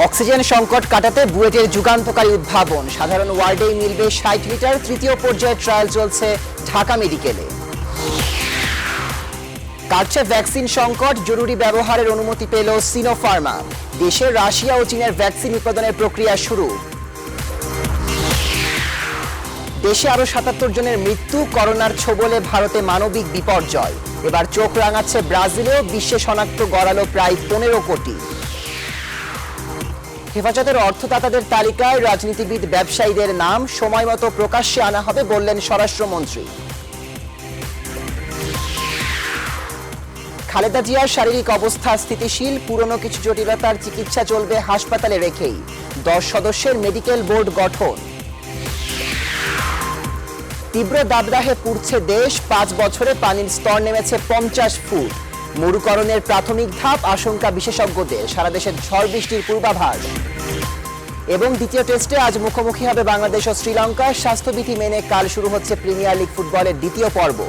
Oxygen সংকট কাটাতে বুয়েটের যুগান্তকারী উদ্ভাবন, সাধারণ ওয়ার্ডেই মিলবে ৬০ লিটার। তৃতীয় পর্যায়ে ট্রায়াল চলছে ঢাকা মেডিকেলে। কাটছে ভ্যাকসিন সংকট, জরুরি ব্যবহারের অনুমতি পেল সিনোফার্মা। দেশে রাশিয়া ও চীনের ভ্যাকসিন উৎপাদনের প্রক্রিয়া শুরু। দেশে আরো ৭৭ জনের মৃত্যু, করোনার ছোবলে ভারতে মানবিক বিপর্যয়। এবার চোখ রাঙাচ্ছে ব্রাজিলেও, বিশ্বে শনাক্ত গড়ালো প্রায় ১৫ কোটি। হেফাজতের অর্থদাতাদের তালিকায় রাজনীতিবিদ, ব্যবসায়ীদের নাম সময় মতো প্রকাশ্যে আনা হবে বললেন স্বরাষ্ট্রমন্ত্রী। খালেদা জিয়ার শারীরিক অবস্থা স্থিতিশীল, পুরনো কিছু জটিলতার চিকিৎসা চলবে হাসপাতালে রেখেই। 10 সদস্যের মেডিকেল বোর্ড গঠন। তীব্র দাবদাহে পুড়ছে দেশ, 5 বছরে পানির স্তর নেমেছে 50 ফুট। মরুকরণের প্রাথমিক ধাপ, আশঙ্কা বিশেষজ্ঞদের। সারা দেশে ঝড় বৃষ্টির পূর্বাভাস। এবং দ্বিতীয় টেস্টে আজ মুখোমুখি হবে বাংলাদেশ ও শ্রীলঙ্কা। স্বাস্থ্যবিধি মেনে কাল শুরু হচ্ছে প্রিমিয়ার লিগ ফুটবলের দ্বিতীয় পর্ব।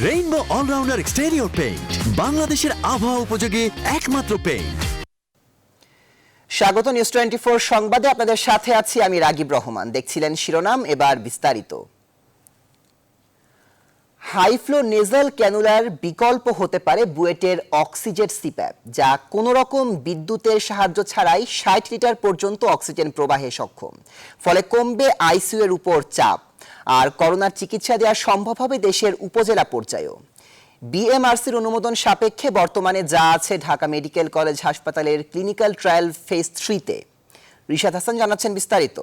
রেইনবো অলরাউন্ডার এক্সটেরিয়র পেইন্ট, বাংলাদেশের আবহাওয়া উপযোগী একমাত্র পেইন্ট। স্বাগত নিউজ 24 সংবাদে, আপনাদের সাথে আছি আমি রাগিব রহমান। দেখছিলেন শিরোনাম, এবার বিস্তারিত। হাইফ্লো নেজাল ক্যানুলার বিকল্প হতে পারে বুয়েটের অক্সিজেন সিপ্যাপ, যা কোনো রকম বিদ্যুতের সাহায্য ছাড়াই ৬০ লিটার পর্যন্ত অক্সিজেন প্রবাহে সক্ষম। ফলে কমবে আইসিইউ এর উপর চাপ, আর করোনার চিকিৎসা দেওয়া সম্ভব হবে দেশের উপজেলা পর্যায়েও। বিএমআরসির অনুমোদন সাপেক্ষে বর্তমানে যা আছে ঢাকা মেডিকেল কলেজ হাসপাতালের ক্লিনিক্যাল ট্রায়াল ফেজ 3-তে। রিশাদ হাসান জানাচ্ছেন বিস্তারিত।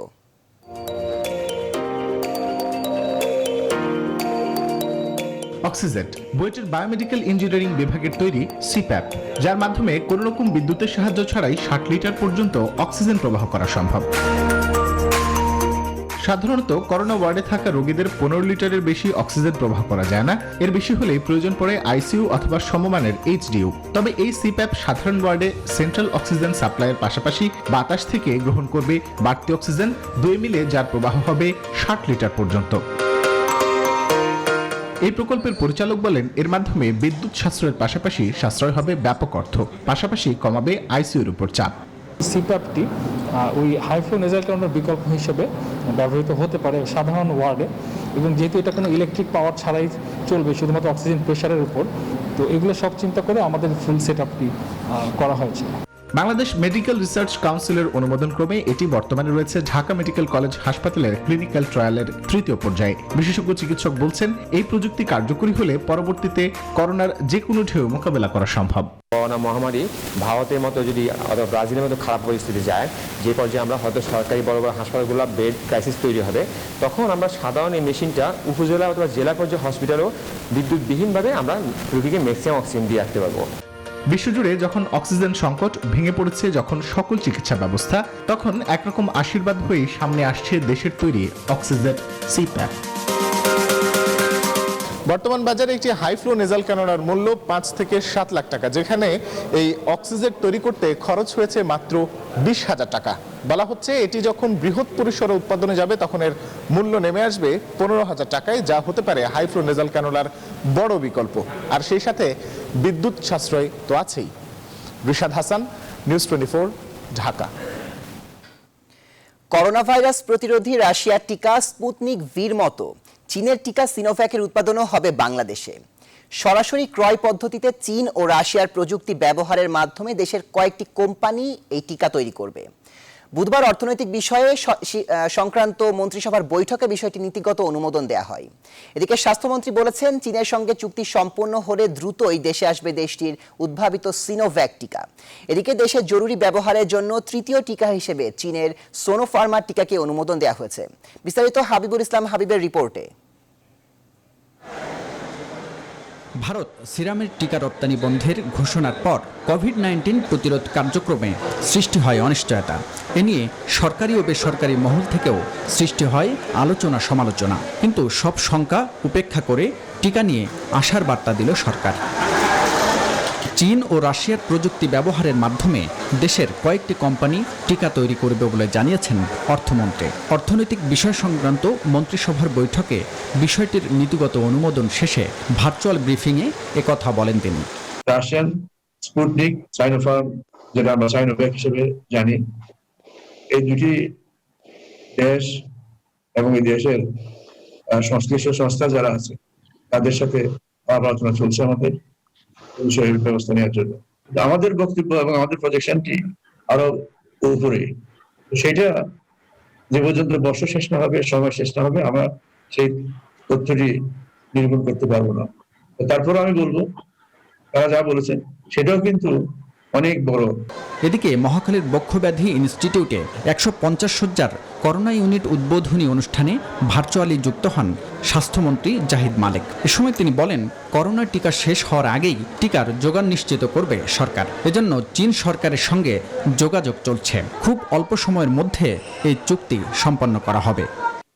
অক্সিজেন বুয়েটের বায়োমেডিক্যাল ইঞ্জিনিয়ারিং বিভাগের তৈরি সিপ্যাপ, যার মাধ্যমে কোনো রকম বিদ্যুতের সাহায্য ছাড়াই ৬০ লিটার পর্যন্ত অক্সিজেন প্রবাহ করা সম্ভব। সাধারণত করোনা ওয়ার্ডে থাকা রোগীদের ১৫ লিটারের বেশি অক্সিজেন প্রবাহ করা যায় না। এর বেশি হলেই প্রয়োজন পড়ে আইসিইউ অথবা সমমানের এইচডিইউ। তবে এই সিপ্যাপ সাধারণ ওয়ার্ডে সেন্ট্রাল অক্সিজেন সাপ্লাইয়ের পাশাপাশি বাতাস থেকে গ্রহণ করবে বাড়তি অক্সিজেন, দুই মিলে যার প্রবাহ হবে ৬০ লিটার পর্যন্ত। এই প্রকল্পের পরিচালক বলেন, এর মাধ্যমে বিদ্যুৎ সাশ্রয়ের পাশাপাশি সাশ্রয় হবে ব্যাপক অর্থ, পাশাপাশি কমাবে আইসিইউর উপর চাপ। সিপ্যাপটি ওই হাইফ্লো নেজাল ক্যানুলার বিকল্প হিসেবে ব্যবহৃত হতে পারে সাধারণ ওয়ার্ডে, এবং যেহেতু এটা কোনো ইলেকট্রিক পাওয়ার ছাড়াই চলবে শুধুমাত্র অক্সিজেন প্রেশারের উপর, তো এগুলো সব চিন্তা করে আমাদের ফুল সেটআপটি করা হয়েছে। বাংলাদেশ মেডিকেল রিসার্চ কাউন্সিলের অনুমোদন ক্রমে এটি বর্তমানে রয়েছে ঢাকা মেডিকেল কলেজ হাসপাতালের ক্লিনিক্যাল ট্রায়ালের 3য় পর্যায়ে। বিশেষজ্ঞ চিকিৎসক বলছেন, এই প্রযুক্তি কার্যকরী হলে পরবর্তীতে করোনার যে কোনো ঢেউ মোকাবেলা করা সম্ভব। করোনা মহামারী ভারতের মতো যদি অথবা ব্রাজিলের মতো খারাপ পরিস্থিতি যায়, যে পর্যায়ে আমরা হয়তো সরকারি বড় বড় হাসপাতালগুলো বেড ক্রাইসিস তৈরি হবে, তখন আমরা সাধারণ এই মেশিনটা উপজেলা অথবা জেলা পর্যায়ে হসপিটালও বিদ্যুৎবিহীনভাবে আমরা রোগীকে ম্যাক্সিমাম অক্সিজেন দিয়ে রাখতে পারবো। বিশ্বজুড়ে যখন অক্সিজেন সংকট ভেঙে পড়েছে, যখন সকল চিকিৎসা ব্যবস্থা, তখন একরকম আশীর্বাদ হয়েই সামনে আসছে দেশের তৈরি অক্সিজেন সিপ্যাপ। বর্তমান বাজারে একটি হাইফ্লো নেজাল ক্যানুলার মূল্য 5 থেকে 7 লাখ টাকা, যেখানে এই অক্সিজেন তৈরি করতে খরচ হয়েছে মাত্র 20,000 টাকা। বলা হচ্ছে এটি যখন বৃহৎ পরিসরে উৎপাদনে যাবে তখন এর মূল্য নেমে আসবে 15,000 টাকায়, যা হতে পারে হাইফ্লো নেজাল ক্যানুলার বড় বিকল্প। আর সেই সাথে বিদ্যুৎ সাশ্রয় তো আছেই। Rishad Hasan, news 24, Dhaka. Corona virus প্রতিরোধী রাশিয়ার টিকা স্পুতনিক ভির মতো চীনের টিকা সিনোভ্যাকের উৎপাদনও হবে বাংলাদেশে। সরাসরি ক্রয় পদ্ধতিতে চীন ও রাশিয়ার প্রযুক্তি ব্যবহারের মাধ্যমে দেশের কয়েকটি কোম্পানি এই টিকা তৈরি করবে। বুধবার অর্থনৈতিক বিষয়ে সংক্রান্ত মন্ত্রিসভার বৈঠকে বিষয়টি নীতিগত অনুমোদন দেওয়া হয়। এদিকে স্বাস্থ্যমন্ত্রী বলেছেন, চীনের সঙ্গে চুক্তি সম্পন্ন হলে দ্রুতই দেশে আসবে দেশটির উদ্ভাবিত সিনোভ্যাক টিকা। এদিকে দেশে জরুরি ব্যবহারের জন্য 3য় টিকা হিসেবে চীনের সোনোফার্মার টিকাকে অনুমোদন দেওয়া হয়েছে। বিস্তারিত হাবিবুল ইসলাম হাবিবের রিপোর্টে। ভারত সিরামের টিকা রপ্তানি বন্ধের ঘোষণার পর কোভিড-19 প্রতিরোধ কার্যক্রমে সৃষ্টি হয় অনিশ্চয়তা। এ নিয়ে সরকারি ও বেসরকারি মহল থেকেও সৃষ্টি হয় আলোচনা সমালোচনা, কিন্তু সব শঙ্কা উপেক্ষা করে টিকা নিয়ে আশার বার্তা দিল সরকার। চীন ও রাশিয়ার প্রযুক্তি ব্যবহারের মাধ্যমে দেশের কয়েকটি কোম্পানি টিকা তৈরি করবে বলে জানিয়েছেন অর্থমন্ত্রী। অর্থনৈতিক বিষয় সংক্রান্ত মন্ত্রিসভার বৈঠকে বিষয়টির নীতিগত অনুমোদন শেষে ভার্চুয়াল ব্রিফিংয়ে একথা বলেন তিনি। রাশিয়ান স্পুটনিক, সাইনোফার্ম যেটা আমরা সাইনোভ্যাক হিসেবে জানি, এই দুটি দেশ এবং এই দেশের সংশ্লিষ্ট সংস্থা যারা আছে তাদের সাথে আলোচনা চলছে আমাদের বিষয়ের ব্যবস্থা নেওয়ার জন্য। আমাদের বক্তব্য এবং আমাদের প্রজেকশনটি আরো উপরে, সেটা যে পর্যন্ত বর্ষ শেষ না হবে, সময় শেষ না হবে, আমরা সেই তথ্যটি নিরূপণ করতে পারবো না। তারপর আমি বলবো তারা যা বলেছেন সেটাও কিন্তু অনেক বড়। এদিকে মহাখালীর বক্ষব্যাধি ইনস্টিটিউটে 150 শয্যার করোনা ইউনিট উদ্বোধনী অনুষ্ঠানে ভার্চুয়ালি যুক্ত হন স্বাস্থ্যমন্ত্রী জাহিদ মালেক। এ সময় তিনি বলেন, করোনা টিকা শেষ হওয়ার আগেই টিকার যোগান নিশ্চিত করবে সরকার। এজন্য চীন সরকারের সঙ্গে যোগাযোগ চলছে। খুব অল্প সময়ের মধ্যে এই চুক্তি সম্পন্ন করা হবে।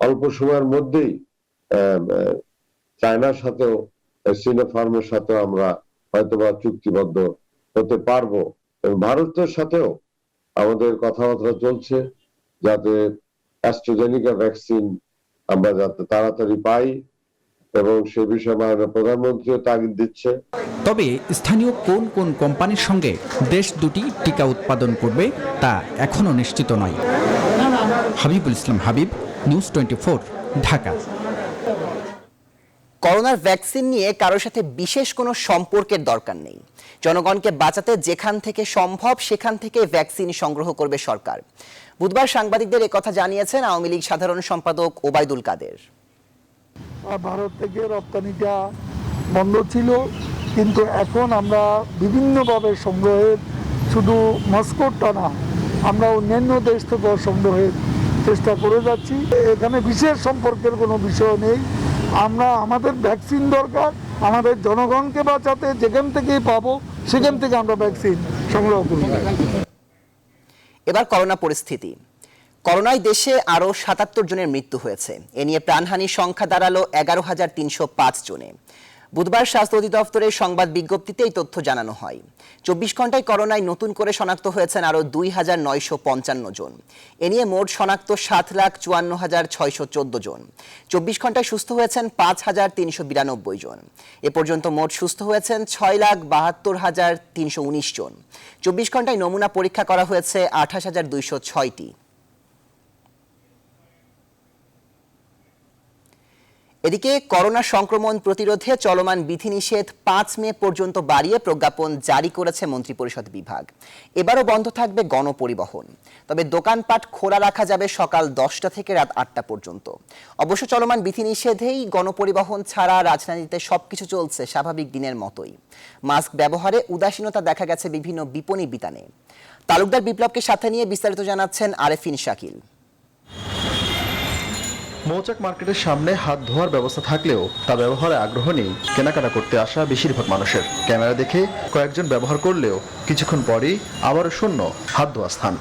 অল্প সময়ের মধ্যেই চায়নার সাথেও, সিনোফার্মের সাথেও আমরা হয়তোবা চুক্তিবদ্ধ হতে পারবো। ভারতের সাথেও আমাদের কথাবার্তা চলছে যাতে অ্যাস্ট্রাজেনিকা ভ্যাকসিন আমরা যাতে তাড়াতাড়ি পাই, এবং সে বিষয়ে মাননীয় প্রধানমন্ত্রীও তাগিদ দিচ্ছে। তবে স্থানীয় কোন কোন কোম্পানির সঙ্গে দেশ দুটি টিকা উৎপাদন করবে তা এখনো নিশ্চিত নয়। হাবিবুল ইসলাম হাবিব, নিউজ 24, ঢাকা। করোনার ভ্যাকসিন নিয়ে কারোর সাথে বিশেষ কোনো সম্পর্কের দরকার নেই। জনগণকে বাঁচাতে যেখান থেকে সম্ভব সেখান থেকে ভ্যাকসিন সংগ্রহ করবে সরকার। বুধবার সাংবাদিকদের একথা জানিয়েছেন আওয়ামী লীগ সাধারণ সম্পাদক ওবায়দুল কাদের। ভারত থেকে রপ্তানিটা বন্ধ ছিল, কিন্তু এখন আমরা বিভিন্নভাবে সংগ্রহের, শুধু মস্কোটা না, আমরা অন্যান্য দেশ থেকেও সংগ্রহের চেষ্টা করে যাচ্ছি। এখানে বিশেষ সম্পর্কের কোনো বিষয় নেই। আমাদের ভ্যাকসিন দরকার, আমাদের জনগণকে বাঁচাতে যেখান থেকেই পাবো সেখান থেকে আমরা ভ্যাকসিন সংগ্রহ করব। এবার করোনা পরিস্থিতি। করোনায় দেশে আরও 77 জনের মৃত্যু হয়েছে। এ নিয়ে প্রাণহানির সংখ্যা দাঁড়ালো 11,305 জনে। বুধবার স্বাস্থ্য অধিদপ্তরের সংবাদ বিজ্ঞপ্তিতে এই তথ্য জানানো হয়। 24 ঘন্টায় করোনায় নতুন করে শনাক্ত হয়েছেন আরও 2,955 জন। এ নিয়ে মোট শনাক্ত 7,54,614 জন। 24 ঘন্টায় সুস্থ হয়েছেন 5,392 জন। এ পর্যন্ত মোট সুস্থ হয়েছেন 6,72,319 জন। 24 ঘন্টায় নমুনা পরীক্ষা করা হয়েছে 28,206টি। এদিকে করোনা সংক্রমণ প্রতিরোধে চলমান বিধিনিষেধ 5 মে পর্যন্ত বাড়িয়ে প্রজ্ঞাপন জারি করেছে মন্ত্রিপরিষদ বিভাগ। এবারও বন্ধ থাকবে গণপরিবহন, তবে দোকানপাট খোলা রাখা যাবে সকাল 10টা থেকে রাত 8টা পর্যন্ত। অবশ্য চলমান বিধিনিষেধেই গণপরিবহন ছাড়া রাজধানীতে সবকিছু চলছে স্বাভাবিক দিনের মতোই। মাস্ক ব্যবহারে উদাসীনতা দেখা গেছে বিভিন্ন বিপণী বিতানে। তালুকদার বিপ্লবকে সাথে নিয়ে বিস্তারিত জানাচ্ছেন আরেফিন শাকিল। মৌচাক মার্কেটের সামনে হাত ধোয়ার ব্যবস্থা থাকলেও তা ব্যবহারে আগ্রহ নেই কেনাকাটা করতে আসা বেশিরভাগ মানুষের। ক্যামেরা দেখে কয়েকজন ব্যবহার করলেও কিছুক্ষণ পরেই আবারও শূন্য হাত ধোয়া স্থান।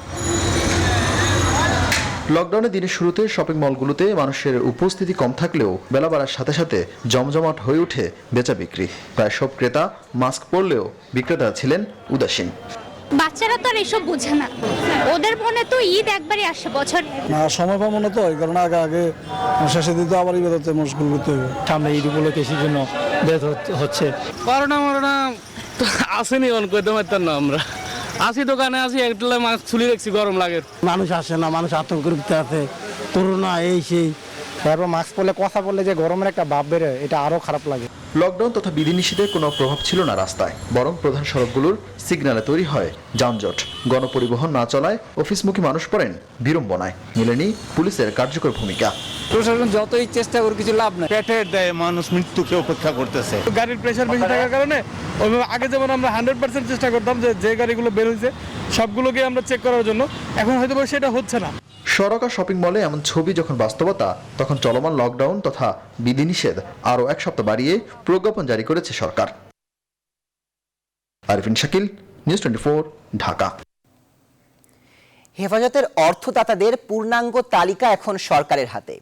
লকডাউনের দিনের শুরুতে শপিং মলগুলোতে মানুষের উপস্থিতি কম থাকলেও বেলা বাড়ার সাথে সাথে জমজমাট হয়ে ওঠে বেচা বিক্রি। প্রায় সব ক্রেতা মাস্ক পরলেও বিক্রেতা ছিলেন উদাসীন। বাচ্চারা তো আর এসব বোঝে না, ওদের মনে তো ঈদ একবারই আসে বছর। না সময় পাবো না, তো এই কারণে আগে শেষে দিতে আবার বেরোতে মুশকিল করতে হবে। সামনে ঈদ উপলক্ষে সেই জন্য বের হচ্ছে। করোনা মরোনা তো আসেনি, অন করতে পারতাম না। আমরা আসি দোকানে, আসি একটা মাছ ছুলি দেখছি, গরম লাগে। মানুষ আসে না, মানুষ আতঙ্কের ভিতরে আছে, করোনা এই সেই। তারপর মাস্ক পরলে, কথা বললে যে গরমের একটা ভাব বেরো, এটা আরো খারাপ লাগে। লকডাউন তথা বিধিনিষেধের কোনো প্রভাব ছিল না রাস্তায়, বরং প্রধান সড়কগুলোর সিগন্যালে তৈরি হয় যানজট। গণপরিবহন না চলায় অফিসমুখী মানুষ পড়েন বিড়ম্বনায়। মিলেনি পুলিশের কার্যকর ভূমিকা। প্রশাসন যতই চেষ্টা করে কিছু লাভ নাই। পেটের দেয় মানুষ মৃত্যুকে অপেক্ষা করতেছে। গাড়ির প্রেশার বেশি থাকার কারণে আগে যেমন আমরা 100% চেষ্টা করতাম যে গাড়িগুলো বের হয়েছে সবগুলোকে আমরা চেক করার জন্য, এখন হয়তো সেটা হচ্ছে না। সড়ক আর শপিং মলে এমন ছবি যখন বাস্তবতা, তখন চলমান লকডাউন তথা বিধিনিষেধ আরও 1 সপ্তাহ বাড়িয়ে প্রজ্ঞাপন জারি করেছে সরকার। আরিফিন শাকিল, নিউজ 24, ঢাকা। হেফাজতের অর্থদাতাদের পূর্ণাঙ্গ তালিকা এখন সরকারের হাতে।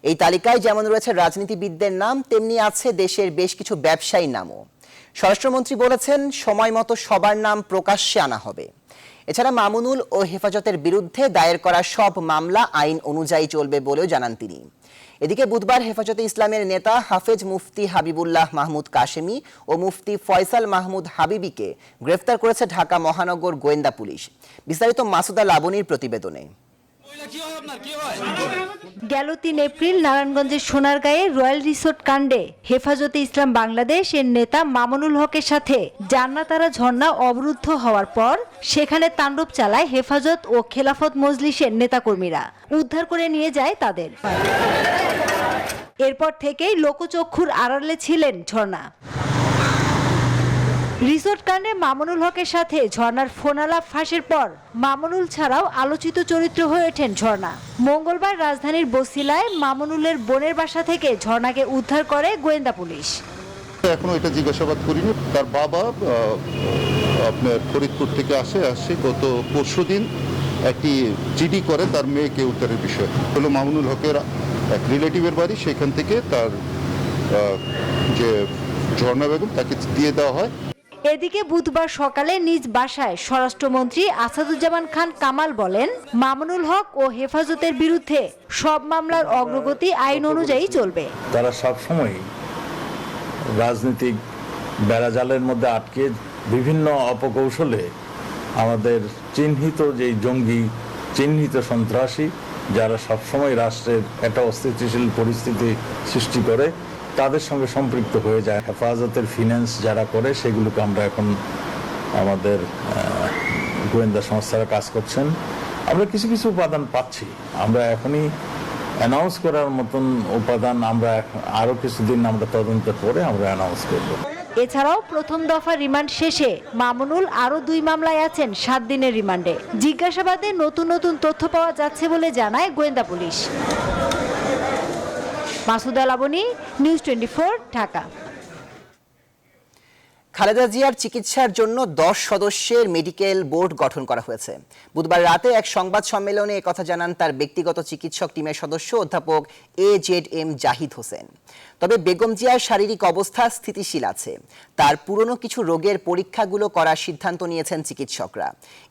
এই তালিকায় যেমন রয়েছে রাজনীতিবিদদের নাম, তেমনি আছে দেশের বেশ কিছু ব্যবসায়ীর নামও। স্বরাষ্ট্রমন্ত্রী বলেছেন সময় মতো সবার নাম প্রকাশ্যে আনা হবে। এছাড়া মামুনুল ও হেফাজতের বিরুদ্ধে দায়ের করা সব মামলা আইন অনুযায়ী চলবে বলেও জানান তিনি। এদিকে বুধবার হেফাজতে ইসলামের নেতা হাফেজ মুফতি হাবিবুল্লাহ মাহমুদ কাশেমি ও মুফতি ফয়সাল মাহমুদ হাবিবিকে গ্রেফতার করেছে ঢাকা মহানগর গোয়েন্দা পুলিশ। বিস্তারিত মাসুদা লাবণীর প্রতিবেদনে। গেল ৩ এপ্রিল নারায়ণগঞ্জের সোনারগাঁয়ে রয়্যাল রিসোর্ট কাণ্ডে হেফাজতে ইসলাম বাংলাদেশ এর নেতা মামুনুল হকের সাথে জান্নাতারা ঝর্ণা অবরুদ্ধ হওয়ার পর সেখানে তাণ্ডব চালায় হেফাজত ও খেলাফত মজলিসের নেতাকর্মীরা। উদ্ধার করে নিয়ে যায় তাদের। এরপর থেকেই লোকচক্ষুর আড়ালে ছিলেন ঝর্ণা। রিসোর্ট কাণ্ডে মামুনুল হকের সাথে ঝর্ণার ফোনালাপ ফাঁসের পর মামুনুল ছাড়াও আলোচিত চরিত্র হয়ে ওঠেন ঝর্ণা। মঙ্গলবার রাজধানীর বছিলায় মামুনুলের বোনের বাসা থেকে ঝর্ণাকে উদ্ধার করে গোয়েন্দা পুলিশ। এখনো এটা জিজ্ঞাসাবাদ করিনি। তার বাবা আপনার ফরিদপুর থেকে আসে গত পরশুদিন একটি জিডি করে তার মেয়েকে উদ্ধারের বিষয়ে। হলো মামুনুল হকের এক রিলেটিভের বাড়ি, সেখান থেকে তার যে ঝর্ণা বেগম তাকে দিয়ে দেওয়া হয়। এদিকে বুধবার সকালে নিজ বাসায় স্বরাষ্ট্রমন্ত্রী আসাদুজ্জামান খান কামাল বলেন, মামুনুল হক ও হেফাজতের বিরুদ্ধে সব মামলার অগ্রগতি আইন অনুযায়ী চলবে। তারা সবসময় রাজনৈতিক বেড়াজালের মধ্যে আটকে বিভিন্ন অপকৌশলে আমাদের চিহ্নিত যে জঙ্গি, চিহ্নিত সন্ত্রাসী যারা সবসময় রাষ্ট্রের একটা অস্থিতিশীল পরিস্থিতি সৃষ্টি করে তাদের সঙ্গে সম্পৃক্ত হয়ে যায়। হেফাজতের ফিন্যান্স যারা করে সেগুলোকে আমরা এখন আমাদের গোয়েন্দা সংস্থারা কাজ করছেন। আমরা কিছু কিছু উপাদান পাচ্ছি। আমরা এখনই অ্যানাউন্স করার মতন উপাদান আমরা আরও কিছুদিন আমরা তদন্ত করে আমরা অ্যানাউন্স করব। এছাড়াও প্রথম দফা রিমান্ড শেষে মামুনুল আরও 2 মামলায় আছেন 7 দিনের রিমান্ডে। জিজ্ঞাসাবাদে নতুন নতুন তথ্য পাওয়া যাচ্ছে বলে জানায় গোয়েন্দা পুলিশ। মাসুদা লাবণী, নিউজ 24, ঢাকা। খালেদা জিয়ার চিকিৎসার জন্য 10 সদস্যের মেডিকেল বোর্ড গঠন করা হয়েছে। বুধবার রাতে এক সংবাদ সম্মেলনে একথা জানান তার ব্যক্তিগত চিকিৎসক টিমের সদস্য অধ্যাপক AZM জাহিদ হোসেন। তবে বেগম জিয়ার শারীরিক অবস্থা স্থিতিশীল আছে। তার পুরনো কিছু রোগের পরীক্ষাগুলো করার সিদ্ধান্ত নিয়েছেন চিকিৎসকরা।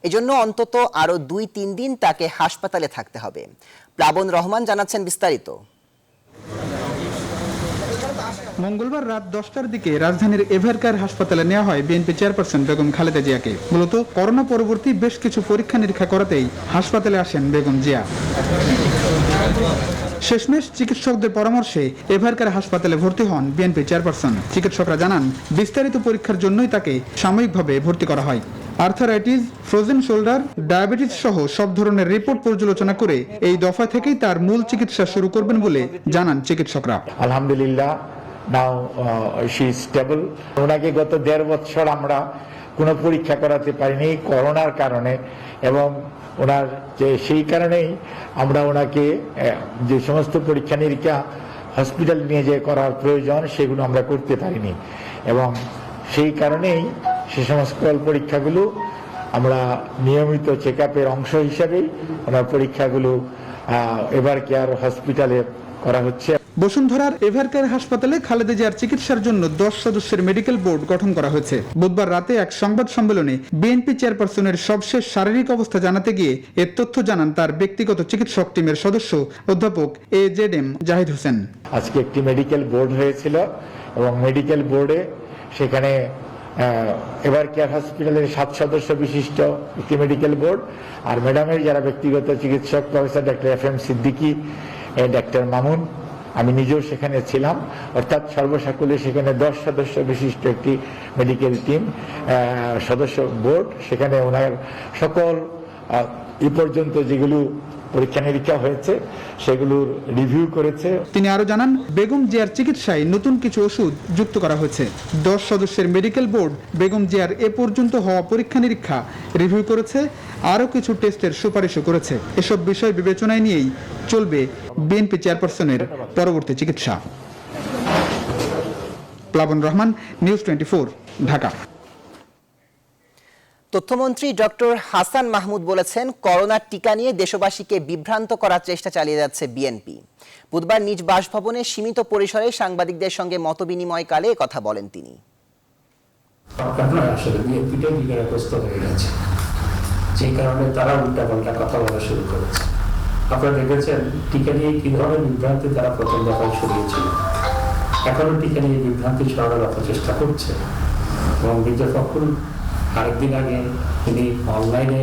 এজন্য অন্তত আরও 2-3 দিন তাকে হাসপাতালে থাকতে হবে। প্লাবন রহমান জানাচ্ছেন বিস্তারিত। মঙ্গলবার রাত 10টার দিকে রাজধানীর এভারকেয়ার হাসপাতালে নেওয়া হয় বিএনপি চেয়ারপারসন বেগম খালেদা জিয়াকে। মূলত করোনা পরবর্তী বেশ কিছু পরীক্ষা নিরীক্ষা করাতেই হাসপাতালে আসেন বেগম জিয়া। শেষমেশ চিকিৎসকদের পরামর্শে এভারকেয়ার হাসপাতালে ভর্তি হন বিএনপি চেয়ারপারসন। চিকিৎসকরা জানান, বিস্তারিত পরীক্ষার জন্যই তাকে সাময়িকভাবে ভর্তি করা হয়। আর্থারাইটিস, ফ্রোজেন শোল্ডার, ডায়াবেটিস সহ সব ধরনের রিপোর্ট পর্যালোচনা করে এই দফা থেকেই তার মূল চিকিৎসা শুরু করবেন বলে জানান চিকিৎসকরা। আলহামদুলিল্লাহ, নাও শি ইজ স্টেবল। ওনাকে গত 1.5 বছর আমরা কোনো পরীক্ষা করাতে পারিনি করোনার কারণে, এবং ওনার যে সেই কারণেই আমরা ওনাকে যে সমস্ত পরীক্ষা নিরীক্ষা হসপিটাল নিয়ে যে করার প্রয়োজন সেগুলো আমরা করতে পারিনি, এবং সেই কারণেই সে সমস্ত পরীক্ষাগুলো আমরা নিয়মিত চেক আপের অংশ হিসাবেই ওনার পরীক্ষাগুলো এভারকেয়ার হসপিটালে করা হচ্ছে। বসুন্ধরার এভারকেয়ার হাসপাতালে খালেদা জিয়ার চিকিৎসার জন্য 10 সদস্যের মেডিকেল বোর্ড গঠন করা হয়েছে। বুধবার রাতে এক সংবাদ সম্মেলনে বিএনপি চেয়ারপারসনের সবশেষ শারীরিক অবস্থা জানাতে গিয়ে এর তথ্য জানান তার ব্যক্তিগত চিকিৎসক টিমের সদস্য অধ্যাপক AZM জাহিদ হোসেন। আজকে একটি মেডিকেল বোর্ড হয়েছিল, এবং মেডিকেল বোর্ডে সেখানে এভারকেয়ার হসপিটালের 7 সদস্য বিশিষ্ট একটি মেডিকেল বোর্ড, আর ম্যাডামের যারা ব্যক্তিগত চিকিৎসক professor doctor FM Siddiqui, doctor Mamun, আমি নিজেও সেখানে ছিলাম। অর্থাৎ সর্বসাকুল্যে সেখানে 10 সদস্য বিশিষ্ট একটি মেডিকেল টিম সদস্য বোর্ড, সেখানে ওনার সকল এই পর্যন্ত যেগুলো পরীক্ষা নিরীক্ষা হয়েছে সেগুলোর রিভিউ করেছে। তিনি আরো জানান, বেগম জিয়ার চিকিৎসায় নতুন কিছু ওষুধ যুক্ত করা হয়েছে। 10 সদস্যের মেডিকেল বোর্ড বেগম জিয়ার এ পর্যন্ত হওয়া পরীক্ষা নিরীক্ষা রিভিউ করেছে, আরো কিছু টেস্টের সুপারিশও করেছে। এসব বিষয় বিবেচনায় নিয়েই চলবে বিএনপি চেয়ারপারসনের পরবর্তী চিকিৎসা। প্লাবন রহমান, নিউজ 24, ঢাকা। তথ্যমন্ত্রী ডক্টর হাসান মাহমুদ বলেছেন, করোনার টিকা নিয়ে দেশবাসীকে বিভ্রান্ত করার চেষ্টা চালিয়ে যাচ্ছে বিএনপি। বুধবার নিজ বাসভবনে সীমিত পরিসরে সাংবাদিকদের সঙ্গে মতবিনিময়কালে কথা বলেন তিনি। সরকার নয়, আসলে বিএনপিটাই বিকারগ্রস্ত হয়ে গেছে, যে কারণে তারা উল্টাপাল্টা কথা বলা শুরু করেছে। আপনারা দেখেছেন টিকা নিয়ে কি ধরনের বিভ্রান্তি তারা প্রথম দফায় ছড়িয়েছিল, এখনো টিকা নিয়ে বিভ্রান্তি ছড়ানোর চেষ্টা করছে। এবং মির্জা ফখরুল আরেকদিন আগে তিনি অনলাইনে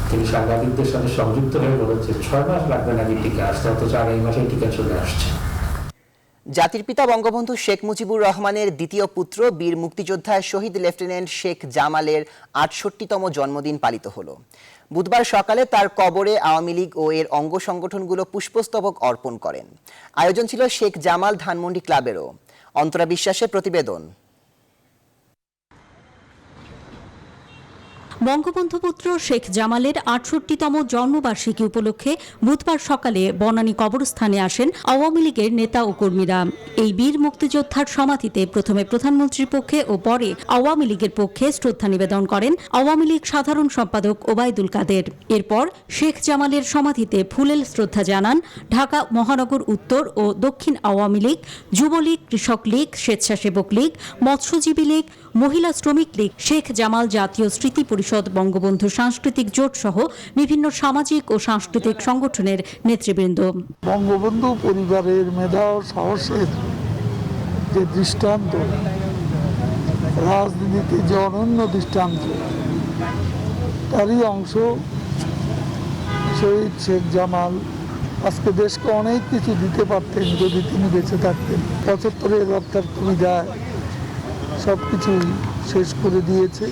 তিনি সাংবাদিকদের সাথে সংযুক্ত হয়ে বলেছে 6 মাস লাগবে নাকি টিকা আসতে, অথচ আগামী মাসে টিকা চলে আসছে। জাতির পিতা বঙ্গবন্ধু শেখ মুজিবুর রহমানের দ্বিতীয় পুত্র বীর মুক্তিযোদ্ধা শহীদ লেফটেন্যান্ট শেখ জামালের ৬৮তম জন্মদিন পালিত হলো। বুধবার সকালে তার কবরে আওয়ামী লীগ ও এর অঙ্গ সংগঠনগুলো পুষ্পস্তবক অর্পণ করেন। আয়োজন ছিল শেখ জামাল ধানমন্ডি ক্লাবেরও। অন্তরা বিশ্বাসের প্রতিবেদন। বঙ্গবন্ধু পুত্র শেখ জামালের ৬৮তম জন্মবার্ষিকী উপলক্ষে বুধবার সকালে বনানী কবরস্থানে আসেন আওয়ামী লীগের নেতা ও কর্মীরা। এই বীর মুক্তিযোদ্ধার সমাধিতে প্রথমে প্রধানমন্ত্রীর পক্ষে ও পরে আওয়ামী লীগের পক্ষে শ্রদ্ধা নিবেদন করেন আওয়ামী লীগ সাধারণ সম্পাদক ওবায়দুল কাদের। এরপর শেখ জামালের সমাধিতে ফুলেল শ্রদ্ধা জানান ঢাকা মহানগর উত্তর ও দক্ষিণ আওয়ামী লীগ, যুবলীগ, কৃষক লীগ, স্বেচ্ছাসেবক লীগ, মৎস্যজীবী লীগ, মহিলা শ্রমিক লীগ, শেখ জামাল জাতীয় স্মৃতি পরিষদ, বঙ্গবন্ধু সাংস্কৃতিক জোট সহ বিভিন্ন সামাজিক ও সাংস্কৃতিক সংগঠনের নেতৃবৃন্দ। বঙ্গবন্ধু পরিবারের মেধা ও সাহসের যে দৃষ্টান্ত, রাজনীতিতে যে অনন্য দৃষ্টান্ত, তারই অংশ শহীদ শেখ জামাল। আজকে দেশকে অনেক কিছু দিতে পারতেন যদি তিনি বেঁচে থাকতেন। ৭৫-এর রক্তাক্ত বিদায় সবকিছুই শেষ করে দিয়েছে।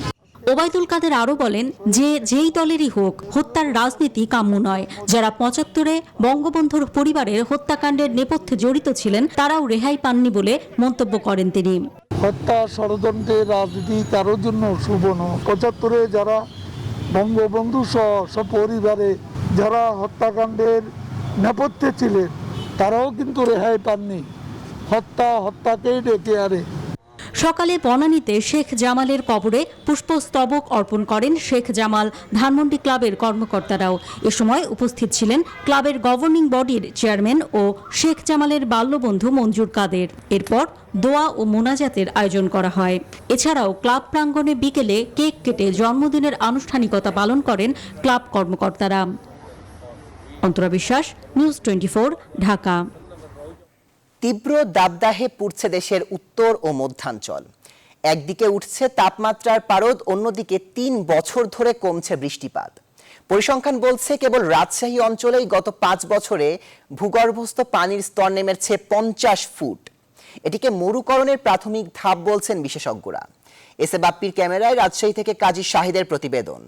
ওবায়দুল কাদের আরও বলেন যে যেই দলেরই হোক, হত্যার রাজনীতি কাম্য নয়। যারা ৭৫-এ বঙ্গবন্ধুর পরিবারের হত্যাকাণ্ডের নেপথ্যে জড়িত ছিলেন তারাও রেহাই পাননি বলে মন্তব্য করেন তিনি। হত্যা ষড়যন্ত্রের রাজনীতি কারোর জন্য শুভ নয়। ৭৫-এ যারা বঙ্গবন্ধু সহ সপরিবারে যারা হত্যাকাণ্ডের নেপথ্যে ছিলেন তারাও কিন্তু রেহাই পাননি। হত্যাকেই ডেকে আনে। সকালে বনানীতে শেখ জামালের কবরে পুষ্পস্তবক অর্পণ করেন শেখ জামাল ধানমন্ডি ক্লাবের কর্মকর্তারাও। এ সময় উপস্থিত ছিলেন ক্লাবের গভর্নিং বডির চেয়ারম্যান ও শেখ জামালের বাল্যবন্ধু মঞ্জুর কাদের। এরপর দোয়া ও মোনাজাতের আয়োজন করা হয়। এছাড়াও ক্লাব প্রাঙ্গণে বিকেলে কেক কেটে জন্মদিনের আনুষ্ঠানিকতা পালন করেন ক্লাব কর্মকর্তারা। অন্তরা বিশ্বাস, নিউজ 24, ঢাকা। তীব্র দাবদাহে পুড়ছে দেশের উত্তর ও মধ্যাঞ্চল। একদিকে উঠছে তাপমাত্রার পারদ, অন্যদিকে ৩ বছর ধরে কমছে বৃষ্টিপাত। পরিসংখ্যান বলছে কেবল রাজশাহী অঞ্চলেই গত 5 বছরে ভূগর্ভস্থ পানির স্তর নেমেছে 50 ফুট। এটিকে মরুকরণের প্রাথমিক ধাপ বলছেন বিশেষজ্ঞরা। এসে বাপ্পির ক্যামেরায় রাজশাহী থেকে কাজী শাহিদের প্রতিবেদন।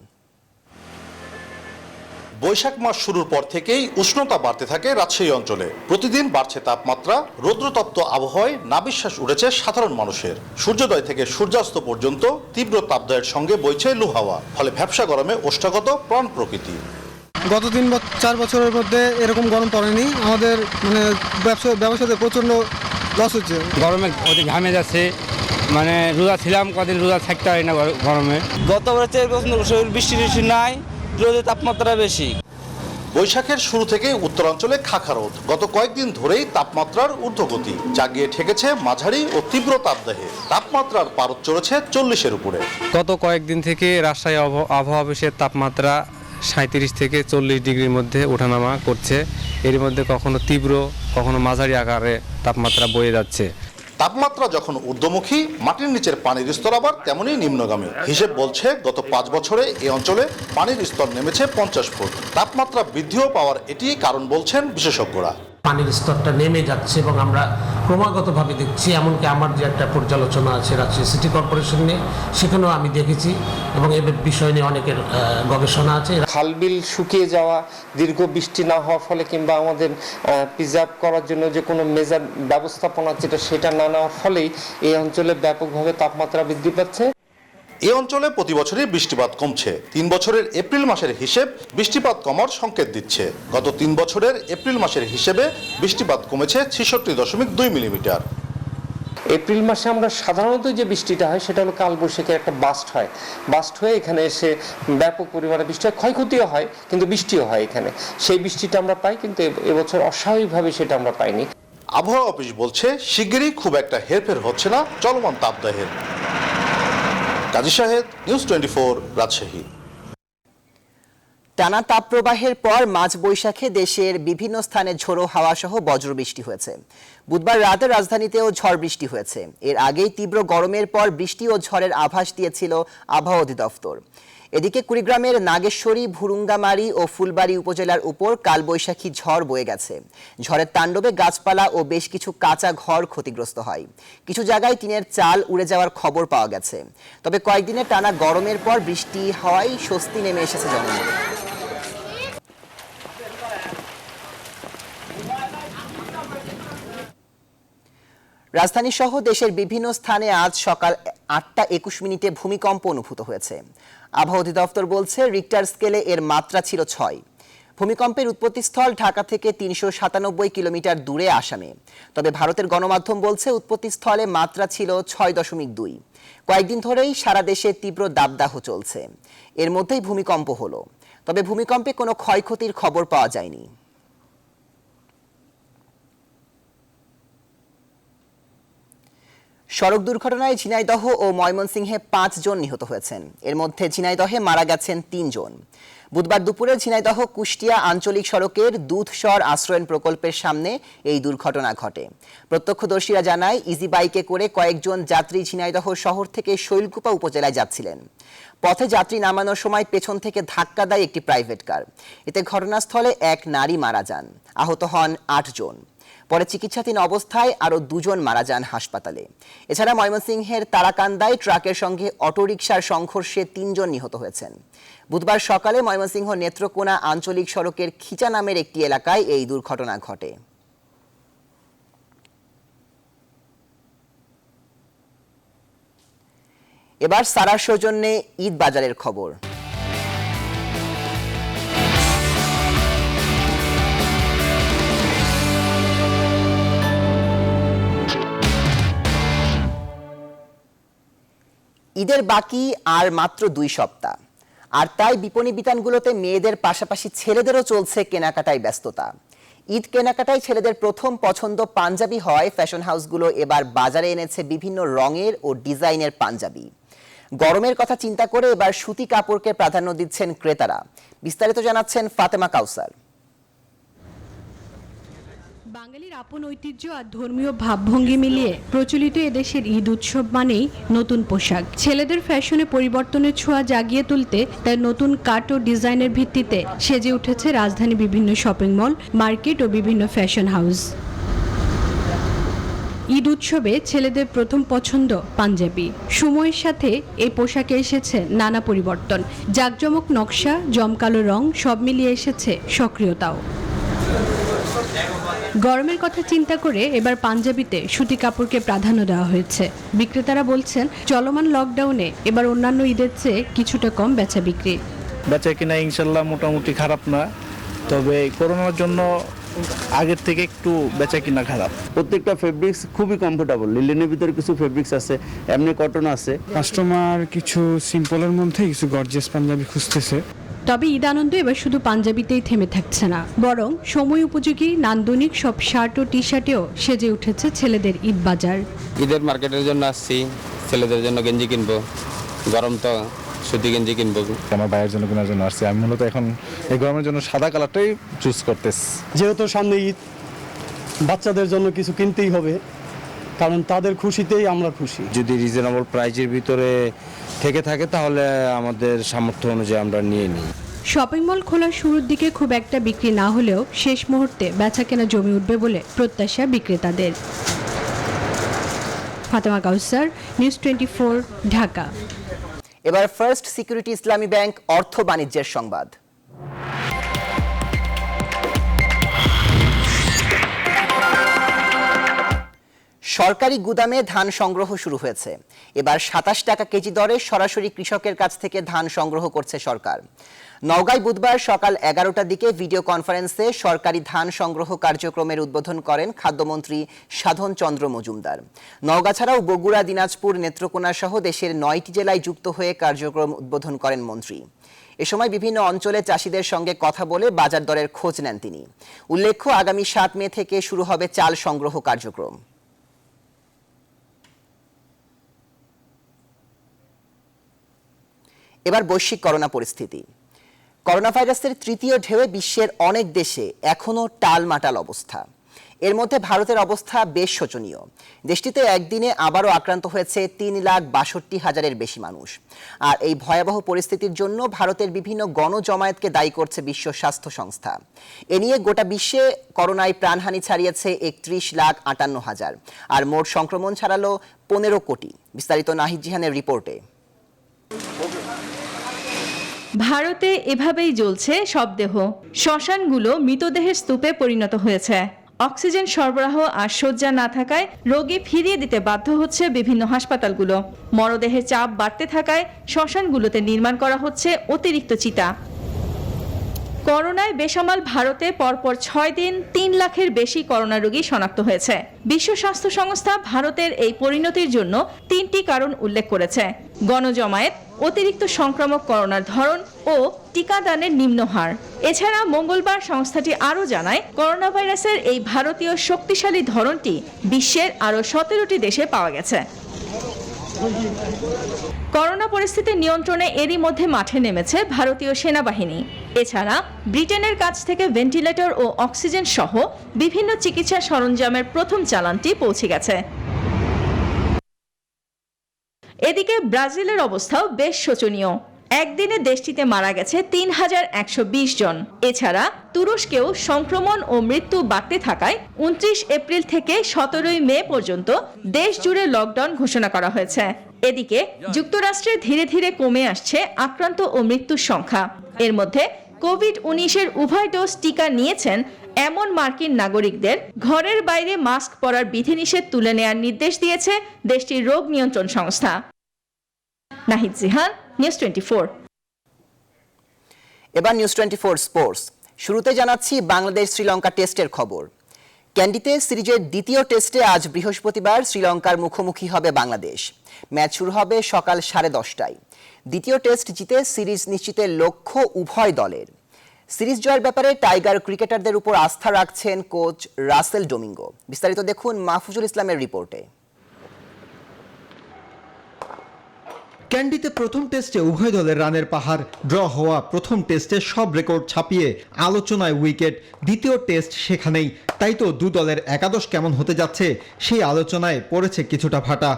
বৈশাখ মাস শুরুর পর থেকেই উষ্ণতা বাড়তে থাকে রাজশাহী অঞ্চলে। প্রতিদিন বাড়ছে তাপমাত্রা। রৌদ্রতপ্ত আবহাওয়ায় নাবিশ্বাস উঠেছে সাধারণ মানুষের। সূর্যোদয় থেকে সূর্যাস্ত পর্যন্ত তীব্র তাপদাহের সঙ্গে বইছে লু হাওয়া, ফলে ভ্যাপসা গরমে ওষ্ঠাগত প্রাণ প্রকৃতি। গত 3-4 বছরের মধ্যে এরকম গরম পড়েনি। আমাদের ব্যবসাতে প্রচন্ড লস হচ্ছে। গরমে অতি ঘামে যাচ্ছে, রোজা ছিলাম, কদিন রোজা থাকতে পারি না গরমে। গতবার বৃষ্টি নাই, রোদের তাপমাত্রা বেশি। বৈশাখের শুরু থেকে উত্তরাঞ্চলে খাখা রোদ। গত কয়েকদিন ধরেই তাপমাত্রার ঊর্ধ্বগতি, যা গিয়ে ঠেকেছে মাঝারি ও তীব্র তাপদাহে। তাপমাত্রার পারদ চড়েছে 40-এর উপরে। গত কয়েকদিন থেকে রাজশাহী আবহাওয়া অফিসের তাপমাত্রা 37 থেকে 40 ডিগ্রির মধ্যে ওঠানামা করছে। এর মধ্যে কখনো তীব্র, কখনো মাঝারি আকারে তাপমাত্রা বয়ে যাচ্ছে। তাপমাত্রা যখন ঊর্ধ্বমুখী, মাটির নিচের পানির স্তর আবার তেমনই নিম্নগামী। হিসেব বলছে গত 5 বছরে এই অঞ্চলে পানির স্তর নেমেছে 50 ফুট। তাপমাত্রা বৃদ্ধিও পাওয়ার এটি কারণ বলছেন বিশেষজ্ঞরা। পানির স্তরটা নেমে যাচ্ছে এবং আমরা ক্রমাগতভাবে দেখছি। এমনকি আমার যে একটা পর্যালোচনা আছে রাজশাহী সিটি কর্পোরেশন নিয়ে, সেখানেও আমি দেখেছি এবং এ বিষয় নিয়ে অনেকের গবেষণা আছে। খালবিল শুকিয়ে যাওয়া, দীর্ঘ বৃষ্টি না হওয়ার ফলে কিংবা আমাদের প্রিজার্ভ করার জন্য যে কোনো মেজার ব্যবস্থাপনা সেটা না নেওয়ার ফলেই এই অঞ্চলে ব্যাপকভাবে তাপমাত্রা বৃদ্ধি পাচ্ছে। এই অঞ্চলে প্রতি বছরই বৃষ্টিপাত কমছে। 3 বছরের এপ্রিল মাসের হিসেব বৃষ্টিপাত কমার সংকেত দিচ্ছে। গত 3 বছরের এপ্রিল মাসের হিসেবে বৃষ্টিপাত কমেছে 66.2 মিলিমিটার। এপ্রিল মাসে আমরা সাধারণত যে বৃষ্টিটা হয় সেটা হলো কালবৈশাখীর একটা বাস্ট হয়। বাস্ট হয়ে এখানে এসে ব্যাপক পরিমাণে বৃষ্টি হয়, ক্ষয়ক্ষতিও হয়, কিন্তু বৃষ্টিও হয় এখানে। সেই বৃষ্টিটা আমরা পাই, কিন্তু এবছর অস্বাভাবিকভাবে সেটা আমরা পাইনি। আবহাওয়া অফিস বলছে শিগগিরই খুব একটা হেরফের হচ্ছে না চলমান তাপদাহের। কাজী শাহেদ, নিউজ 24, রাজশাহী। টানা তাপপ্রবাহের পর মাঝ বৈশাখে দেশের বিভিন্ন স্থানে ঝোড়ো হাওয়া সহ বজ্রবৃষ্টি হয়েছে। বুধবার রাতে রাজধানীতেও ঝড় বৃষ্টি হয়েছে। এর আগেই তীব্র গরমের পর বৃষ্টি ও ঝড়ের আভাস দিয়েছিল আবহাওয়া অধিদপ্তর। এদিকে কুড়িগ্রামের নাগেশ্বরী, ভুরুঙ্গামারী ও ফুলবাড়ী উপজেলার উপর কালবৈশাখী ঝড় বয়ে গেছে। ঝড়ের তাণ্ডবে গাছপালা ও বেশ কিছু কাঁচা ঘর ক্ষতিগ্রস্ত হয়। কিছু জায়গায় টিনের চাল উড়ে যাওয়ার খবর পাওয়া গেছে। তবে কয়েকদিনের টানা গরমের পর বৃষ্টি হওয়ায় স্বস্তি নেমে এসেছে জনমনে। রাজধানী সহ দেশের বিভিন্ন স্থানে আজ সকাল 8টা 21 মিনিটে ভূমিকম্প অনুভূত হয়েছে। আবহাওয়া অধিদপ্তর বলছে রিক্টার স্কেলে এর মাত্রা ছিল 6। ভূমিকম্পের উৎপত্তিস্থল ঢাকা থেকে 397 কিলোমিটার দূরে আসামে। তবে ভারতের গণমাধ্যম বলছে উৎপত্তিস্থলে মাত্রা ছিল 6.2। কয়েকদিন ধরেই সারা দেশে তীব্র দাবদাহ চলছে। এর মধ্যেই ভূমিকম্প হলো। তবে ভূমিকম্পে কোনো ক্ষয়ক্ষতির খবর পাওয়া যায়নি। সড়ক দুর্ঘটনায় ঝিনাইদহ ও ময়মনসিংহে 5 জন নিহত হয়েছেন। এর মধ্যে ঝিনাইদহে মারা গেছেন 3 জন। বুধবার দুপুরে ঝিনাইদহ কুষ্টিয়া আঞ্চলিক সড়কের দুধসর আশ্রয়ণ প্রকল্পের সামনে এই দুর্ঘটনা ঘটে। প্রত্যক্ষদর্শীরা জানায় ইজি বাইকে করে কয়েকজন যাত্রী ঝিনাইদহ শহর থেকে শৈলকুপা উপজেলায় যাচ্ছিলেন। পথে যাত্রী নামানোর সময় পেছন থেকে ধাক্কা দেয় একটি প্রাইভেট কার। এতে ঘটনাস্থলে এক নারী মারা যান। আহত হন 8 জন। পরে চিকিৎসাধীন অবস্থায় আরও 2 জন মারা যান হাসপাতালে। এছাড়া ময়মনসিংহের তারাকান্দায় ট্রাকের সঙ্গে অটোরিকশার সংঘর্ষে 3 জন নিহত হয়েছেন। বুধবার সকালে ময়মনসিংহ নেত্রকোনা আঞ্চলিক সড়কের খিচা নামের একটি এলাকায় এই দুর্ঘটনা ঘটে। এবার সারার সৌজন্যে ঈদ বাজারের খবর। ঈদের বাকি আর মাত্র 2 সপ্তাহ, আর তাই বিপণী বিতানগুলোতে মেয়েদের পাশাপাশি ছেলেদেরও চলছে কেনাকাটায় ব্যস্ততা। ঈদ কেনাকাটায় ছেলেদের প্রথম পছন্দ পাঞ্জাবি হয় ফ্যাশন হাউসগুলো এবার বাজারে এনেছে বিভিন্ন রঙের ও ডিজাইনের পাঞ্জাবি। গরমের কথা চিন্তা করে এবার সুতি কাপড়কে প্রাধান্য দিচ্ছেন ক্রেতারা। বিস্তারিত জানাচ্ছেন ফাতেমা কাউসার। বাঙালির আপন ঐতিহ্য আর ধর্মীয় ভাবভঙ্গি মিলিয়ে প্রচলিত এদেশের ঈদ উৎসব মানেই নতুন পোশাক। ছেলেদের ফ্যাশনে পরিবর্তনের ছোঁয়া জাগিয়ে তুলতে তাই নতুন কাট ও ডিজাইনের ভিত্তিতে সেজে উঠেছে রাজধানী বিভিন্ন শপিং মল, মার্কেট ও বিভিন্ন ফ্যাশন হাউস। ঈদ উৎসবে ছেলেদের প্রথম পছন্দ পাঞ্জাবি। সময়ের সাথে এই পোশাকে এসেছে নানা পরিবর্তন। জাঁকজমক নকশা, জমকালো রং সব মিলিয়ে এসেছে সক্রিয়তাও। গরমের কথা চিন্তা করে এবার পাঞ্জাবিতে সুতি কাপড়কে প্রাধান্য দেওয়া হয়েছে। বিক্রেতারা বলছেন চলমান লকডাউনে এবার অন্যান্য ঈদের চেয়ে কিছুটা কম বেচা বিক্রি। বেচা কিনা ইনশাল্লাহ মোটামুটি খারাপ না, তবে করোনার জন্য আগের থেকে একটু বেচা কিনা খারাপ। প্রত্যেকটা ফেব্রিক্স খুবই কমফোর্টেবল। লিলেনের ভিতরে কিছু ফেব্রিক্স আছে, এমনি কটন আছে। কাস্টমার কিছু সিম্পলের মধ্যে কিছু গর্জিয়াস পাঞ্জাবি খুঁজতেছে। তবে ঈদ আনন্দ এবার শুধু পাঞ্জাবিতেই থেমে থাকছে না, বরং সময় উপযোগী নান্দনিক সব শার্ট ও টি শার্টেও সেজে উঠেছে ছেলেদের ঈদ বাজার। ঈদের মার্কেটের জন্য আসছি, ছেলেদের জন্য গেঞ্জি কিনবো, গরম তো সুতি গেঞ্জি কিনবো। আমার ভাইয়ের জন্য কেনার জন্য আসছি। আমি মূলত এখন এই গরমের জন্য সাদা কালারটাই চুজ করতেছি। যেহেতু সামনে ঈদ, বাচ্চাদের জন্য কিছু কিনতেই হবে, কারণ তাদের খুশিতেই আমরা খুশি। যদি রিজনেবল প্রাইসের ভিতরে থেকে থাকে তাহলে আমাদের সামর্থ্য অনুযায়ী আমরা নিয়ে নিই। শপিং মল খোলার শুরুর দিকে খুব একটা বিক্রি না হলেও শেষ মুহূর্তে বেচা কেনা জমে উঠবে বলে প্রত্যাশা বিক্রেতাদের। ফাতেমা কাউসার, নিউজ 24, ঢাকা। এবার ফার্স্ট সিকিউরিটি ইসলামী ব্যাংক অর্থ বাণিজ্যের সংবাদ। সরকারি গুদামে ধান সংগ্রহ শুরু হয়েছে। এবার 27 টাকা কেজি দরে সরাসরি কৃষকের কাছ থেকে ধান সংগ্রহ করছে সরকার। নওগাঁয় বুধবার সকাল 11টার দিকে ভিডিও কনফারেন্সে সরকারি ধান সংগ্রহ কার্যক্রমের উদ্বোধন করেন খাদ্যমন্ত্রী সাধন চন্দ্র মজুমদার। নওগাঁ ছাড়াও বগুড়া, দিনাজপুর, নেত্রকোনা সহ দেশের 9টি জেলায় যুক্ত হয়ে কার্যক্রম উদ্বোধন করেন মন্ত্রী। এ সময় বিভিন্ন অঞ্চলে চাষিদের সঙ্গে কথা বলে বাজার দরের খোঁজ নেন তিনি। উল্লেখ্য, আগামী 7 মে থেকে শুরু হবে চাল সংগ্রহ কার্যক্রম। এবার বৈশ্বিক করোনা পরিস্থিতি। করোনা ভাইরাসের তৃতীয় ঢেউয়ে বিশ্বের অনেক দেশে এখনও টালমাটাল অবস্থা। এর মধ্যে ভারতের অবস্থা বেশ শোচনীয়। দেশটিতে একদিনে আবারও আক্রান্ত হয়েছে 3,62,000-এর বেশি মানুষ। আর এই ভয়াবহ পরিস্থিতির জন্য ভারতের বিভিন্ন গণজমায়েতকে দায়ী করছে বিশ্ব স্বাস্থ্য সংস্থা। এ নিয়ে গোটা বিশ্বে করোনায় প্রাণহানি ছাড়িয়েছে 31,58,000 আর মোট সংক্রমণ ছাড়ালো 15 কোটি। বিস্তারিত নাহিদ জিহানের রিপোর্টে। ভারতে এভাবেই জ্বলছে শবদেহ। শ্মশানগুলো মৃতদেহের স্তূপে পরিণত হয়েছে। অক্সিজেন সরবরাহ আর শয্যা না থাকায় রোগী ফিরিয়ে দিতে বাধ্য হচ্ছে বিভিন্ন হাসপাতালগুলো। মরদেহের চাপ বাড়তে থাকায় শ্মশানগুলোতে নির্মাণ করা হচ্ছে অতিরিক্ত চিতা। করোনায় বেসামাল ভারতে পরপর 6 দিন 3 লাখের বেশি করোনা রোগী শনাক্ত হয়েছে। বিশ্ব স্বাস্থ্য সংস্থা ভারতের এই পরিণতির জন্য 3টি কারণ উল্লেখ করেছে: গণজমায়েত, অতিরিক্ত সংক্রামক করোনার ধরন ও টিকাদানের নিম্ন হার। এছাড়া মঙ্গলবার সংস্থাটি আরও জানায়, করোনা ভাইরাসের এই ভারতীয় শক্তিশালী ধরনটি বিশ্বের আরও 17টি দেশে পাওয়া গেছে। করোনা পরিস্থিতি নিয়ন্ত্রণে এরই মধ্যে মাঠে নেমেছে ভারতীয় সেনাবাহিনী। এছাড়া ব্রিটেনের কাছ থেকে ভেন্টিলেটর ও অক্সিজেন সহ বিভিন্ন চিকিৎসা সরঞ্জামের প্রথম চালানটি পৌঁছে গেছে। এদিকে ব্রাজিলের অবস্থাও বেশ শোচনীয়। একদিনে দেশটিতে মারা গেছে 3,120 জন। এছাড়া তুরস্কেও সংক্রমণ ও মৃত্যু বাড়তে থাকায় 29 এপ্রিল থেকে 17 মে পর্যন্ত দেশ জুড়ে লকডাউন ঘোষণা করা হয়েছে। এদিকে যুক্তরাষ্ট্রে ধীরে ধীরে কমে আসছে আক্রান্ত ও মৃত্যুর সংখ্যা। এর মধ্যে কোভিড-19-এর উভয় ডোজ টিকা নিয়েছেন এমন মার্কিন নাগরিকদের ঘরের বাইরে মাস্ক পরার বিধিনিষেধ তুলে নেওয়ার নির্দেশ দিয়েছে দেশটির রোগ নিয়ন্ত্রণ সংস্থা। নাহিদ জিহান, নিউজ 24। এবার নিউজ 24 স্পোর্টস। শুরুতে জানাচ্ছি বাংলাদেশ শ্রীলঙ্কা টেস্টের খবর। ক্যান্ডিতে সিরিজের দ্বিতীয় টেস্টে আজ বৃহস্পতিবার শ্রীলঙ্কার মুখোমুখি হবে বাংলাদেশ। ম্যাচ শুরু হবে সকাল 10:30টায়। দ্বিতীয় টেস্ট জিতে সিরিজ নিশ্চিতের লক্ষ্য উভয় দলের। সিরিজ জয়ের ব্যাপারে টাইগার ক্রিকেটারদের উপর আস্থা রাখছেন কোচ রাসেল ডোমিঙ্গো। বিস্তারিত দেখুন মাহফুজুল ইসলামের রিপোর্টে। ক্যান্ডিতে প্রথম টেস্টে উভয় দলের রানের পাহাড়। ড্র হওয়া প্রথম টেস্টে সব রেকর্ড ছাপিয়ে আলোচনায় উইকেট। দ্বিতীয় টেস্ট সেখানেই, তাই তো দু দলের একাদশ কেমন হতে যাচ্ছে সেই আলোচনায় পড়েছে কিছুটা ফাটা।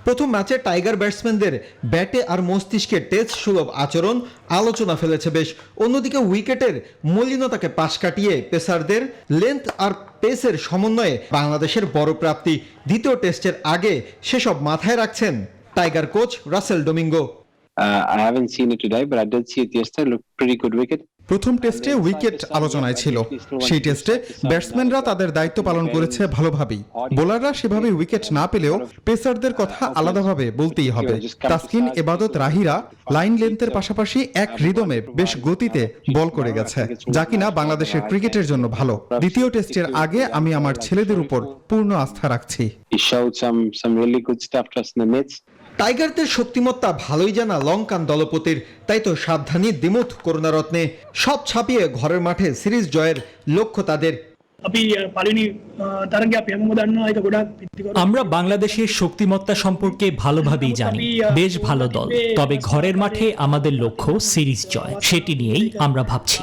প্রথম ম্যাচে টাইগার ব্যাটসম্যানদের ব্যাটে আর মস্তিষ্কে টেস্ট সুলভ আচরণ আলোচনা ফেলেছে বেশ। অন্যদিকে উইকেটের মলিনতাকে পাশ কাটিয়ে পেসারদের লেন্থ আর পেসের সমন্বয়ে বাংলাদেশের বড় প্রাপ্তি। দ্বিতীয় টেস্টের আগে সেসব মাথায় রাখছেন tiger coach Russell Domingo. I haven't seen it today, but I did see it yesterday. Looked pretty good wicket. প্রথম টেস্টে উইকেট আলোচনায় ছিল। সেই টেস্টে ব্যাটসম্যানরা তাদের দায়িত্ব পালন করেছে ভালোভাবেই। বোলাররা সেভাবে উইকেট না পেলেও পেসারদের কথা আলাদাভাবে বলতেই হবে। তাসকিন, এবাদত, রাহিরা লাইন লেন্থের পাশাপাশি এক রিদমে বেশ গতিতে বল করে গেছে, যা কিনা বাংলাদেশের ক্রিকেটের জন্য ভালো। দ্বিতীয় টেস্টের আগে আমি আমার ছেলেদের উপর পূর্ণ আস্থা রাখছি। টাইগারদের শক্তিমত্তা ভালোই জানা লঙ্কান দলপতির, তাই তো সাবধানী দিমুথ করুণারত্নে। সব ছাপিয়ে ঘরের মাঠে সিরিজ জয়ের লক্ষ্য তাদের। আমরা বাংলাদেশের শক্তিমত্তা সম্পর্কে ভালোভাবেই জানি, বেশ ভালো দল। তবে ঘরের মাঠে আমাদের লক্ষ্য সিরিজ জয়, সেটি নিয়েই আমরা ভাবছি।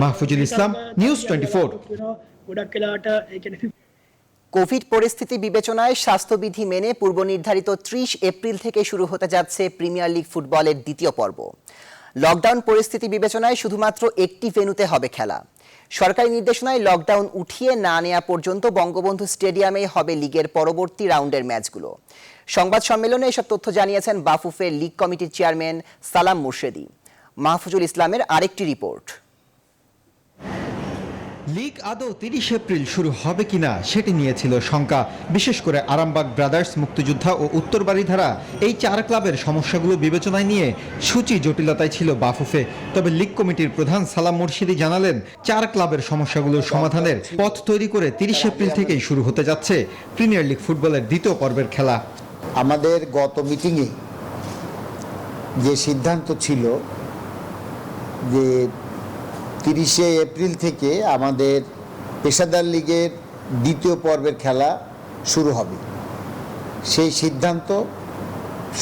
মাহফুজুল ইসলাম, নিউজ 24। কোভিড পরিস্থিতি বিবেচনায় স্বাস্থ্যবিধি মেনে পূর্ব নির্ধারিত 30 এপ্রিল থেকে শুরু হতে যাচ্ছে প্রিমিয়ার লিগ ফুটবলের দ্বিতীয় পর্ব। লকডাউন পরিস্থিতি বিবেচনায় শুধুমাত্র একটি ভেন্যুতে হবে খেলা। সরকারি নির্দেশনায় লকডাউন উঠিয়ে না নেওয়া পর্যন্ত বঙ্গবন্ধু স্টেডিয়ামে হবে লিগের পরবর্তী রাউন্ডের ম্যাচগুলো। সংবাদ সম্মেলনে এসব তথ্য জানিয়েছেন বাফুফের লিগ কমিটির চেয়ারম্যান সালাম মুর্শেদি। মাহফুজুল ইসলামের আরেকটি রিপোর্ট। লিগ আদৌ 30 এপ্রিল শুরু হবে কিনা সেটি নিয়েছিল শঙ্কা। বিশেষ করে আরামবাগ ব্রাদার্স, মুক্তিযোদ্ধা ও উত্তর বারিধারা এই 4 ক্লাবের সমস্যাগুলো বিবেচনায় নিয়ে সূচি জটিলতায় ছিল বাফুফে। তবে লিগ কমিটির প্রধান সালাম মুর্শিদি জানালেন, 4 ক্লাবের সমস্যাগুলোর সমাধানের পথ তৈরি করে 30 এপ্রিল থেকেই শুরু হতে যাচ্ছে প্রিমিয়ার লিগ ফুটবলের দ্বিতীয় পর্বের খেলা। আমাদের গত মিটিংয়ে যে সিদ্ধান্ত ছিল যে 30 এপ্রিল থেকে আমাদের পেশাদার লিগের দ্বিতীয় পর্বের খেলা শুরু হবে, সেই সিদ্ধান্ত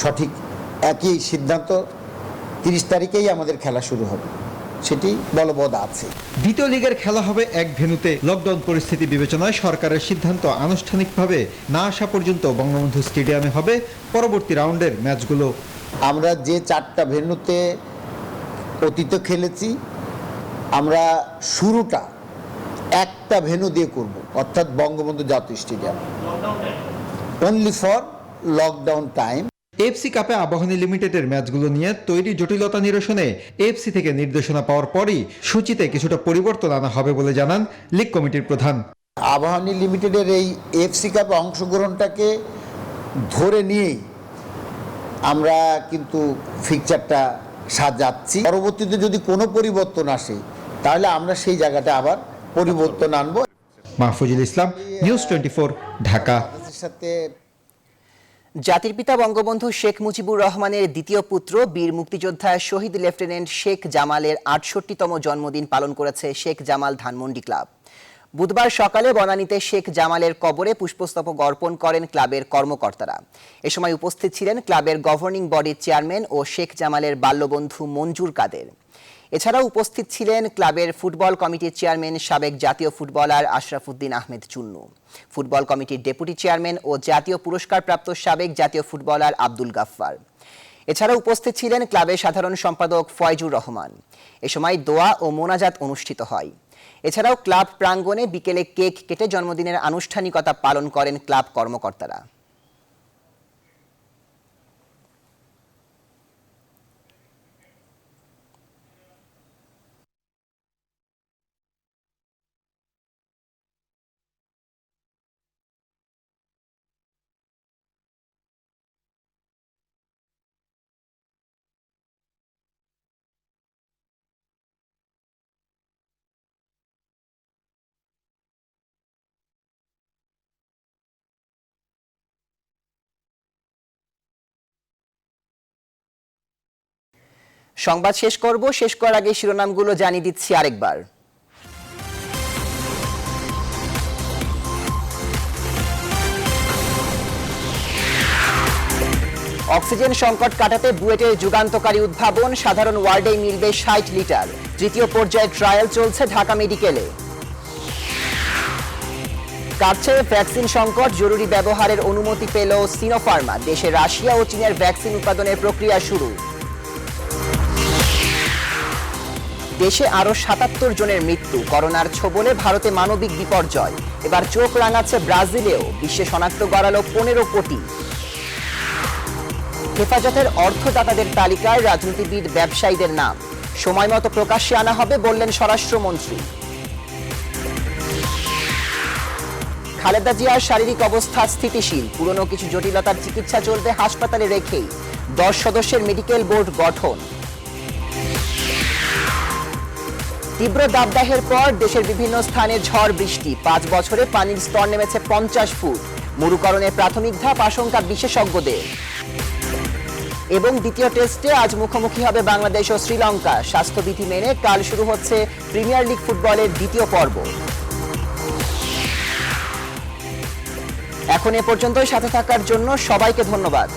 সঠিক একই সিদ্ধান্ত 30 তারিখেই আমাদের খেলা শুরু হবে, সেটি বলবৎ আছে। দ্বিতীয় লিগের খেলা হবে এক ভেন্যুতে। লকডাউন পরিস্থিতি বিবেচনায় সরকারের সিদ্ধান্ত আনুষ্ঠানিকভাবে না আসা পর্যন্ত বঙ্গবন্ধু স্টেডিয়ামে হবে পরবর্তী রাউন্ডের ম্যাচগুলো। আমরা যে 4টা ভেন্যুতে অতীতে খেলেছি, আমরা শুরুটা একটা ভেন্যু দিয়ে করব, অর্থাৎ বঙ্গবন্ধু জাতীয় stadium, only for lockdown time. FC কাপে আবাহনী লিমিটেডের ম্যাচগুলো নিয়ে তৈরি জটিলতা নিরসনে এফসি থেকে নির্দেশনা পাওয়ার পরই সূচিতে কিছুটা পরিবর্তন আনা হবে বলে জানান লীগ কমিটির প্রধান। আবাহনী লিমিটেডের এই এফসি কাপে অংশগ্রহণটাকে ধরে নিয়েই আমরা কিন্তু ফিকচারটা সাজাচ্ছি। পরবর্তীতে যদি কোনো পরিবর্তন আসে তাহলে আমরা সেই জায়গাটা আবার পরিবর্তন আনবো। মাহফুজুল ইসলাম, নিউজ 24, ঢাকা। জাতির পিতা বঙ্গবন্ধু শেখ মুজিবুর রহমানের দ্বিতীয় পুত্র বীর মুক্তিযোদ্ধা শহীদ লেফটেন্যান্ট শেখ জামালের 68তম জন্মদিন পালন করেছে শেখ জামাল ধানমন্ডি ক্লাব। বুধবার সকালে বনানীতে শেখ জামালের কবরে পুষ্পস্তবক অর্পণ করেন ক্লাবের কর্মকর্তারা। এ সময় উপস্থিত ছিলেন ক্লাবের গভর্নিং বডির চেয়ারম্যান ও শেখ জামালের বাল্যবন্ধু মঞ্জুর কাদের। এছাড়াও উপস্থিত ছিলেন ক্লাবের ফুটবল কমিটির চেয়ারম্যান সাবেক জাতীয় ফুটবলার আশরাফুদ্দিন আহমেদ চুন্নু, ফুটবল কমিটির ডেপুটি চেয়ারম্যান ও জাতীয় পুরস্কারপ্রাপ্ত সাবেক জাতীয় ফুটবলার আব্দুল গাফফার। এছাড়াও উপস্থিত ছিলেন ক্লাবের সাধারণ সম্পাদক ফয়জুর রহমান। এ সময় দোয়া ও মোনাজাত অনুষ্ঠিত হয়। এছাড়াও ক্লাব প্রাঙ্গণে বিকেলে কেক কেটে জন্মদিনের আনুষ্ঠানিকতা পালন করেন ক্লাব কর্মকর্তারা। সংবাদ শেষ করার আগে শিরোনামগুলো জানিয়ে দিচ্ছি আরেকবার। অক্সিজেন সংকট কাটাতে বুয়েটের যুগান্তকারী উদ্ভাবন, সাধারণ ওয়ার্ডেই মিলবে 60 লিটার। তৃতীয় পর্যায়ে ট্রায়াল চলছে ঢাকা মেডিকেলে। কাটছে ভ্যাকসিন সংকট, জরুরি ব্যবহারের অনুমতি পেল সিনোফার্মা। দেশে রাশিয়া ও চীনের ভ্যাকসিন উৎপাদনের প্রক্রিয়া শুরু। দেশে আরো 77 জনের মৃত্যু, করোনার ছোবলে ভারতে মানবিক বিপর্যয়। এবার চোখ রাঙাচ্ছে ব্রাজিলেও, বিশ্বে শনাক্ত করালো 15 কোটি। হেফাজতের অর্থদাতাদের তালিকায় রাজনীতিবিদ ব্যবসায়ীদের নাম সময় মতো প্রকাশ্যে আনা হবে বললেন স্বরাষ্ট্রমন্ত্রী। খালেদা জিয়ার শারীরিক অবস্থা স্থিতিশীল, পুরনো কিছু জটিলতার চিকিৎসা চলবে হাসপাতালে রেখেই 10 সদস্যের মেডিকেল বোর্ড গঠন। তীব্র দাবদাহের পর দেশের বিভিন্ন স্থানে ঝড় বৃষ্টি, 5 বছরে পানির স্তর নেমেছে 50 ফুট। মরুকরণের প্রাথমিক ধাপ আশঙ্কা বিশেষজ্ঞদের। এবং দ্বিতীয় টেস্টে আজ মুখোমুখি হবে বাংলাদেশ ও শ্রীলঙ্কা। স্বাস্থ্যবিধি মেনে কাল শুরু হচ্ছে প্রিমিয়ার লিগ ফুটবলের দ্বিতীয় পর্ব। এখন এ পর্যন্তই সাথে থাকার জন্য সবাইকে ধন্যবাদ।